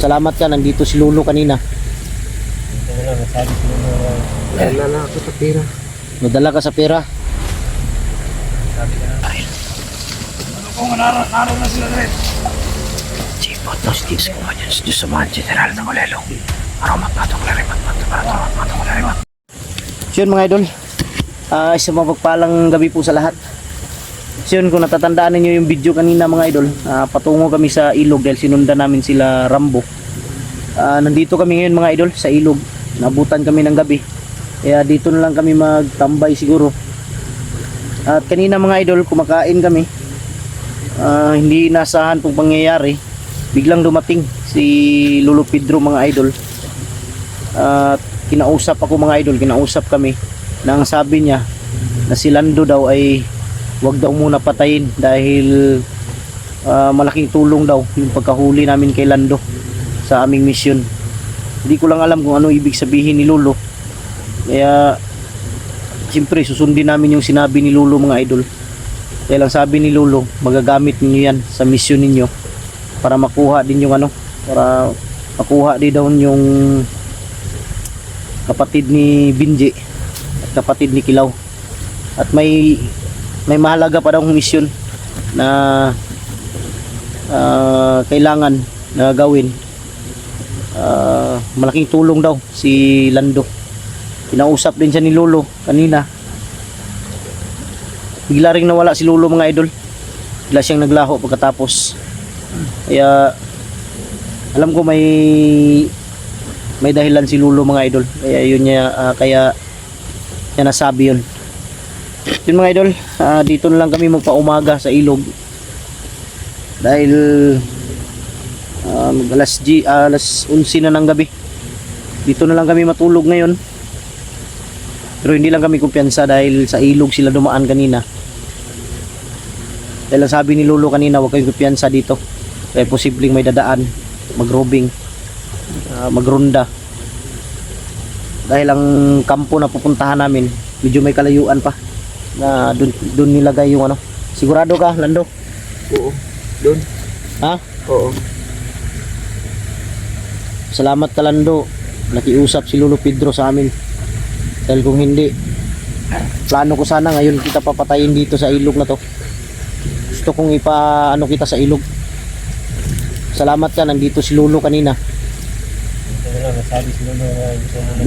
Salamat ka, nandito si Lolo kanina. Wala na ako sa pera. Nadala ka sa pera. Ano kung naroon na sila rin? Sipot nos Diyos ko man yan. Diyos sa mga general ng ulelong. Aromat matong larimat. Matong larimat. So yun mga idol, isang mapagpalang gabi po sa lahat. So yun, kung natatandaan ninyo yung video kanina mga idol, patungo kami sa ilog dahil sinundan namin sila Rambo. Nandito kami ngayon mga idol sa ilog. Nabutan kami ng gabi, kaya dito na lang kami magtambay siguro. At kanina mga idol, kumakain kami. Hindi inasahan pong pangyayari, biglang dumating si Lolo Pedro mga idol. At kinausap ako mga idol, kinausap kami nang sabi niya na si Lando daw ay wag daw muna patayin dahil malaking tulong daw yung pagkahuli namin kay Lando sa aming mission. Hindi ko lang alam kung ano ibig sabihin ni Lolo, kaya siyempre susundin namin yung sinabi ni Lolo mga idol. Kaya lang sabi ni Lolo, magagamit ninyo yan sa mission ninyo para makuha din yung para makuha din daw yung kapatid ni Binji at kapatid ni Kilaw. At may mahalaga pa daw mission na kailangan na gawin. Malaking tulong daw si Lando. Kinausap din siya ni Lolo kanina. Bigla ring nawala si Lolo mga idol. Bigla siyang naglaho pagkatapos. Kaya alam ko may dahilan si Lolo mga idol. Kaya yun niya kaya niya nasabi yun. Yun mga idol, dito na lang kami magpaumaga sa ilog. Dahil alas 11 na ng gabi. Dito na lang kami matulog ngayon. Pero hindi lang kami kumpiyansa dahil sa ilog sila dumaan kanina. Dahil sabi ni Lolo kanina, huwag kayong kumpiyansa dito. Kaya posibleng may dadaan, magrobing, magronda. Dahil ang kampo na pupuntahan namin, medyo may kalayuan pa. Na doon nilagay yung Sigurado ka, Lando? Oo, doon. Ha? Oo. Salamat ka, Lando. Nakiusap si Lolo Pedro sa amin. Dahil kung hindi, plano ko sana ngayon kita papatayin dito sa ilog na to. Gusto kong kita sa ilog. Salamat ka, nandito si Lolo kanina.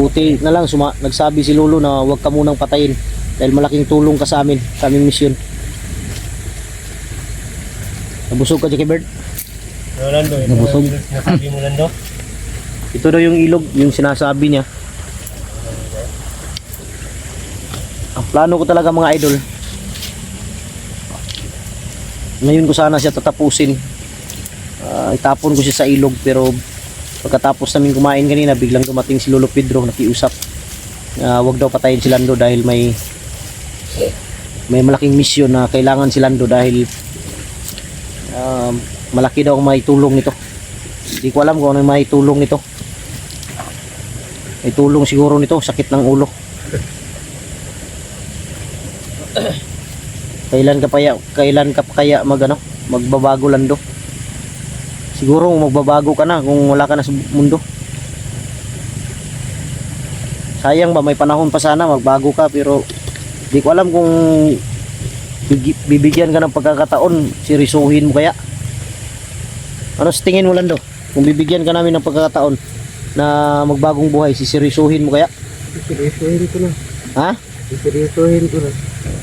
Buti na lang nagsabi si Lolo na huwag ka munang patayin dahil malaking tulong ka sa amin, sa aming misyon. Nabusog ka, Jackie Bird? Lando, Nabusog. Nasabi mo Lando? Ito daw yung ilog, yung sinasabi niya. Ang plano ko talaga mga idol, ngayon ko sana siya tatapusin. Itapon ko siya sa ilog, pero pagkatapos namin kumain kanina, biglang dumating si Lolo Pedro, nakiusap. Wag daw patayin si Lando dahil may malaking misyon na kailangan si Lando dahil malaki daw ang may tulong nito. Hindi ko alam kung ano yung may tulong nito. May tulong siguro nito, sakit ng ulo. Kailan ka pa kaya magbabago Lando? Siguro magbabago ka na kung wala ka na sa mundo. Sayang ba, may panahon pa sana magbago ka, pero di ko alam kung bibigyan ka ng pagkakataon, seryosohin mo kaya? Ano sa tingin mo Lando? Kung bibigyan ka namin ng pagkakataon na magbagong buhay, seryosohin mo kaya? Seryosohin ko na. Ha? Seryosohin ko na.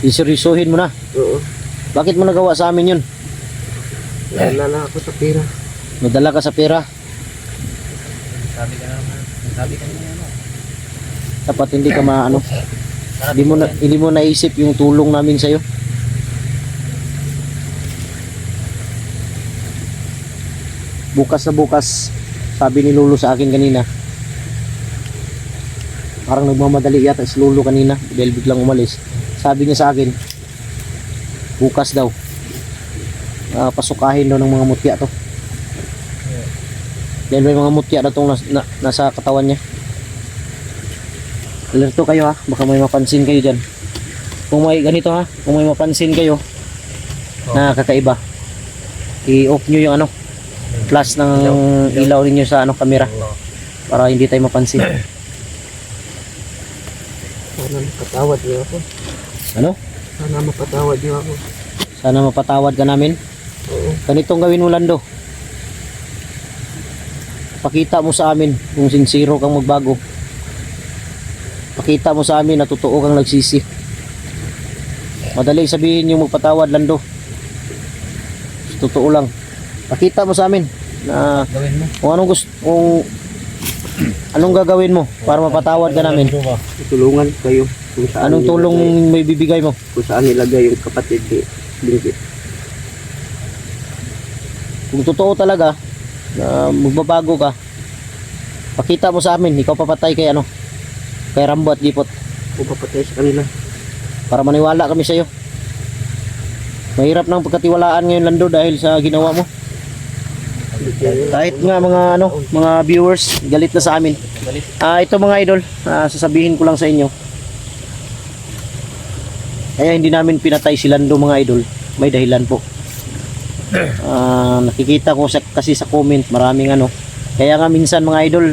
Seryosohin mo na? Oo. Bakit mo nagawa sa amin yun? Wala na ako sa pera. Nadala ka sa pera. Sabi ka naman. Dapat hindi ka hindi mo naisip yung tulong namin sa iyo. Bukas na bukas, sabi ni Lolo sa akin kanina. Parang nagmamadali yata si Lolo kanina dahil biglang umalis. Sabi niya sa akin, bukas daw pasukahin daw ng mga mutya to. Dahil may mga mutya na itong nasa katawan niya. Alerto kayo ha, baka may mapansin kayo dyan. Kung may ganito ha, kung may mapansin kayo na kakaiba, i-off nyo yung flash ng ilaw ninyo sa ano camera para hindi tayo mapansin. Sana mapatawad niyo ako. Ano? Sana mapatawad niyo ako. Sana mapatawad ka namin. Oo. Ganitong gawin mo, Lando. Pakita mo sa amin kung sincero kang magbago. Pakita mo sa amin na totoo kang nagsisi. Madali sabihin yung magpatawad, Lando. Totoo lang. Pakita mo sa amin na kung anong gusto, kung anong gagawin mo para mapatawad ka namin. Tulungan kayo kung saan Anong tulong may bibigay mo? kung saan nilagay yung kapatid ni Bingi. Kung totoo talaga na magbabago ka, pakita mo sa amin. Ikaw papatay kay ano, kay Rambo at Jipot Kung papatay sa kanila. para maniwala kami sa iyo. Mahirap nang pagkatiwalaan ngayon, Lando, dahil sa ginawa mo. Kahit nga mga ano, mga viewers galit na sa amin. Ito mga idol, sasabihin ko lang sa inyo. Kaya hindi namin pinatay si Lando, mga idol. May dahilan po. Nakikita ko kasi sa comment maraming ano. Kaya nga minsan mga idol,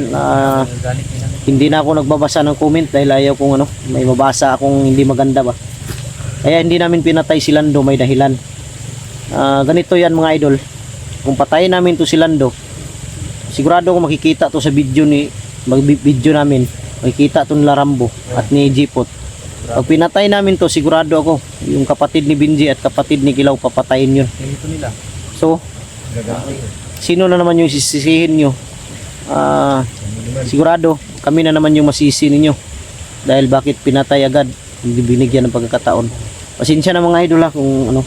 hindi na ako nagbabasa ng comment dahil ayaw kong ano, may mabasa akong hindi maganda ba. Kaya hindi namin pinatay si Lando, may dahilan. Ganito yan mga idol. Kung patayin namin to si Lando, sigurado ko makikita to sa video namin. Makikita to nila Rambo at ni Jipot. Pag pinatay namin to, sigurado ako yung kapatid ni Binji at kapatid ni Kilaw papatayin yun. So, sino na naman yung sisisihin nyo? Sigurado kami na naman yung masisi ninyo dahil bakit pinatay agad, hindi binigyan ng pagkakataon. Pasensya na mga idol kung ano,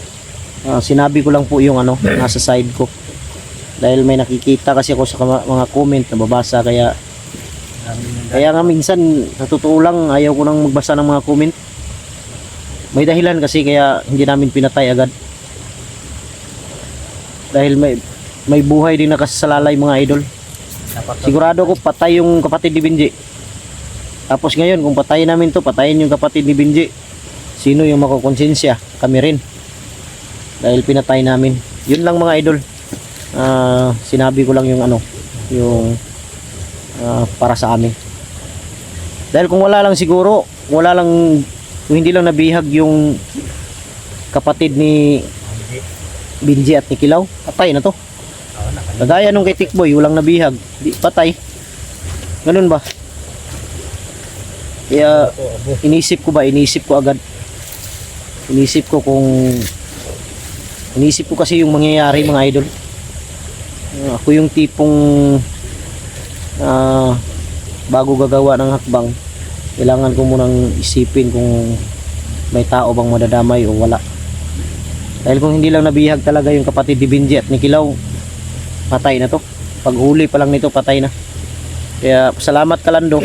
sinabi ko lang po yung ano, nasa side ko dahil may nakikita kasi ako sa mga comment na babasa, kaya nga minsan sa totoo lang ayaw ko nang magbasa ng mga comment. May dahilan kasi kaya hindi namin pinatay agad dahil may buhay din nakasalalay mga idol. Sigurado ko patay yung kapatid ni Binji. Tapos ngayon kung patayin namin to, patayin yung kapatid ni Binji, sino yung makukonsensya? Kami rin, dahil pinatay namin. Yun lang mga idol. Sinabi ko lang yung ano, yung para sa amin. Dahil kung wala lang siguro, kung hindi lang nabihag yung kapatid ni Binji at ni Kilaw, patay na to. Kagaya nung kay Tikboy, walang nabihag, di patay. Ganun ba? Kaya inisip ko agad. Inisip ko kasi yung mangyayari mga idol. Ako yung tipong bago gagawa ng hakbang, kailangan ko munang isipin kung may tao bang madadamay o wala. Dahil kung hindi lang nabihag talaga yung kapatid ni Binji at ni Kilaw, patay na to. Pag huli pa lang nito, patay na. Kaya salamat ka, Lando,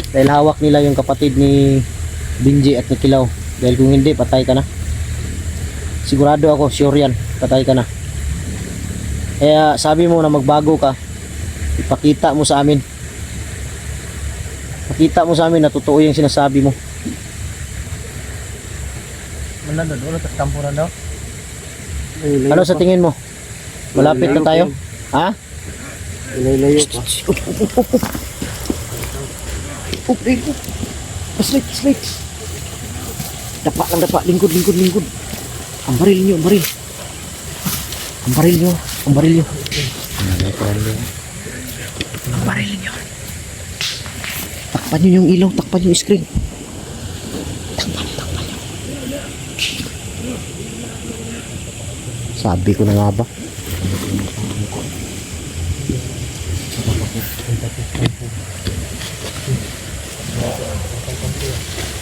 dahil hawak nila yung kapatid ni Binji at ni Kilaw. Dahil kung hindi, patay ka na. Sigurado ako, sure yan, patay ka na. Kaya sabi mo na magbago ka, ipakita mo sa amin. Pakita mo sa amin na totoo yung sinasabi mo. Ano sa tingin mo? Malapit na tayo? Ha? Ilayo pa. Slide. Dapa lang, lingkod. Ang baril nyo. Ang baril nyo. Takpan nyo yung ilaw, takpan yung screen. Takpan nyo. Sabi ko na nga ba?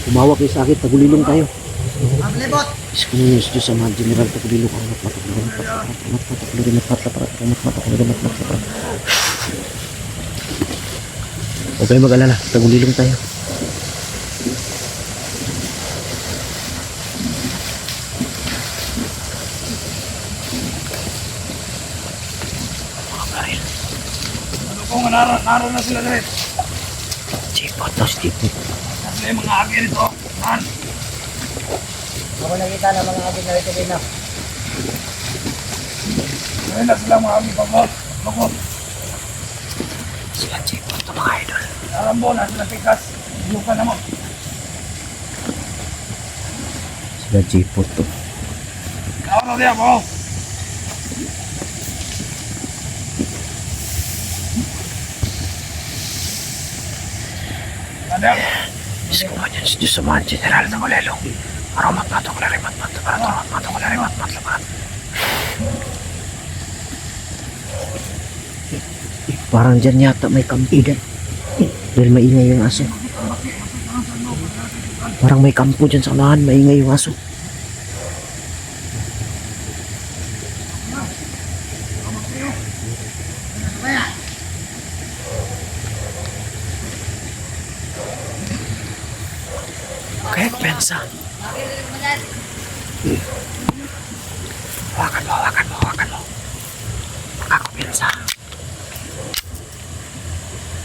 Umawak kayo sa akin, tagulilong tayo. Diyos ko ninyo, Diyos sa mga general, tagulilong ako. Huwag kayo mag-alala, tagulilong tayo. Ano kung naroon na sila rin? Jipot. May mga agi rito. Man. Ako nakita ng mga agad na ito din na. Ngayon na sila mga agi pa mo. Sila Chipot to mga idol. Sila Chipot to. Diyos ko man yan, Diyos sa mga general ng Olelong. Aromat matong larimat matong aromat matong larimat matong lahat. Parang dyan yata may kampo dyan. Dahil maingay yung aso. Parang may kampo dyan sa unahan, maingay yung aso. Okay, pensa. Hawakan mo, hawakan mo, hawakan mo. Ako, pensa.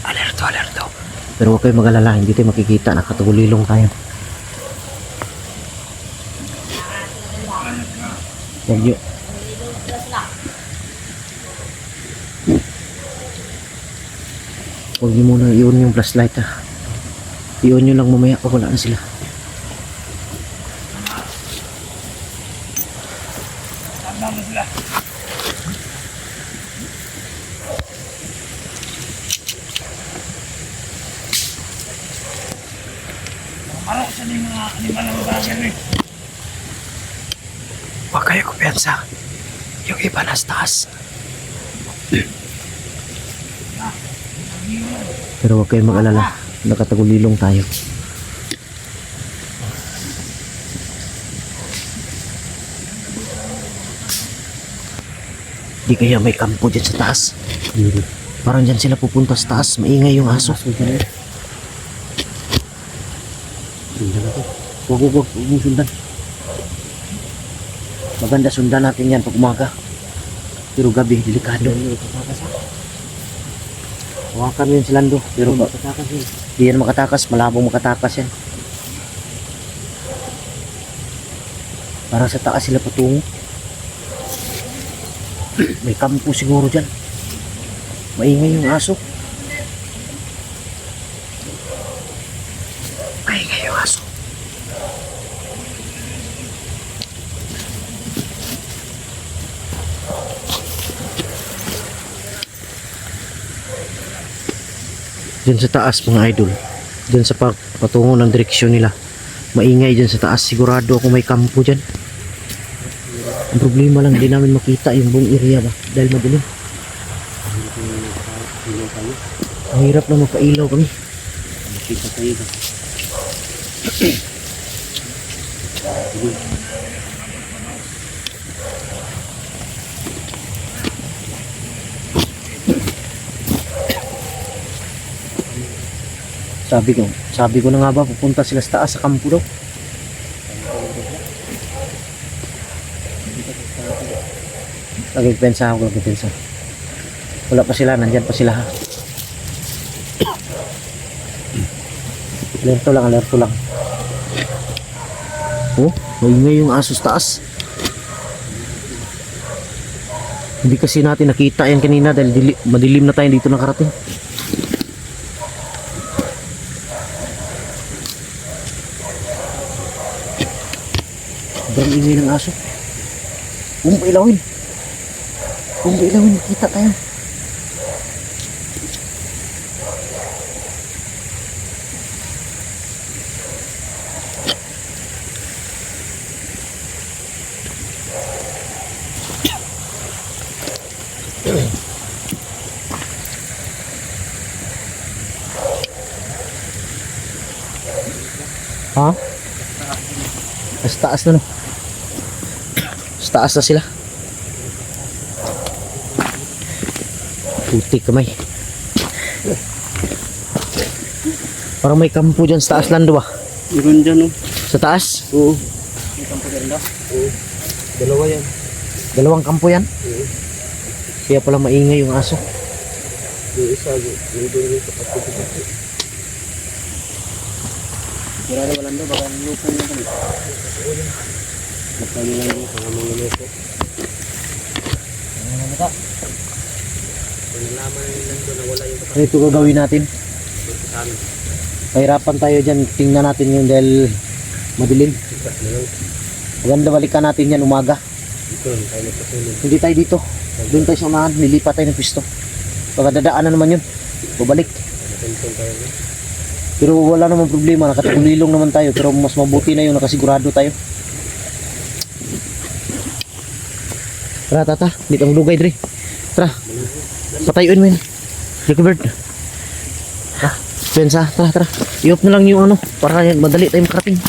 Alerto, alerto. Pero huwag kayo mag-alala, hindi tayo makikita. Nakatagulilong tayo. Huwag nyo. Huwag nyo muna i-on yung flashlight ha. I-on nyo lang mamaya pag wala na sila. Huwag kayo kumpiyansa. Yung iba nas taas. Pero huwag kayo mag-alala. Nakatagulilong tayo. Di kaya may kampo dyan sa taas. Parang dyan sila pupunta sa taas. Maingay yung aso. Huwag mong sundan. Maganda sundan natin yan pag umaga. Pero gabi, delikado. Hawakan mo yun si Lando. Pero di yan makatakas, malabong makatakas yan. Parang sa taas sila patungo. May kampo siguro dyan. Maingay yung aso. Maingay yung aso. Diyan sa taas mga idol. Diyan sa patungo ng direksyon nila. Maingay diyan sa taas. Sigurado ako may kampo diyan. Ang problema lang, hindi namin makita yung buong area ba? Dahil madilim. Ang hirap na magpailaw kami. Makita tayo ba? Sabi ko na nga ba, pupunta sila sa taas sa kampo daw. Nagpipensa ako, nagpipensa. Wala pa sila, nandyan pa sila ha. Alerto lang. Oh, maingay yung aso sa taas. Hindi kasi natin nakita yan kanina dahil madilim na tayo dito nakarating. Sobrang ingay ng aso. Ilawin, kita tayo. Ha? Sa taas na no. Sa taas na sila. Putik kamay. Parang may kampo dyan sa taas, Lando ba? Meron dyan, oh. Sa taas? Oo. May kampo dyan daw. Oo. Dalawa yan. Dalawang kampo yan? Oo. Kaya pala maingay yung aso. Yung isa, yung doon yung kapatid. Wala na Lando, baka lupong na kami. Magkano lang yung mga lupo. Ano ka? nalaman nila doon na wala yung Ano ito gagawin natin? kasama. Pahirapan tayo dyan. Tingnan natin yun dahil madilim. Ikat na lang. Maganda balikan natin yan umaga. Dito, tayo nagpasulong. Hindi tayo dito. Doon tayo sa unahan. Nilipat tayo ng pisto. Baka dadaan na naman yun. Babalik. Natentong tayo na. Pero wala namang problema. Nakatulilong naman tayo. Pero mas mabuti na yun. Nakasigurado tayo. Tara, tata. Dito ang lugay, Dre. Tara. Patayuin mo yun. Jacobert. Tara. Pensa. Tara, tara. I-off na lang yung ano. Para madali tayo makarating.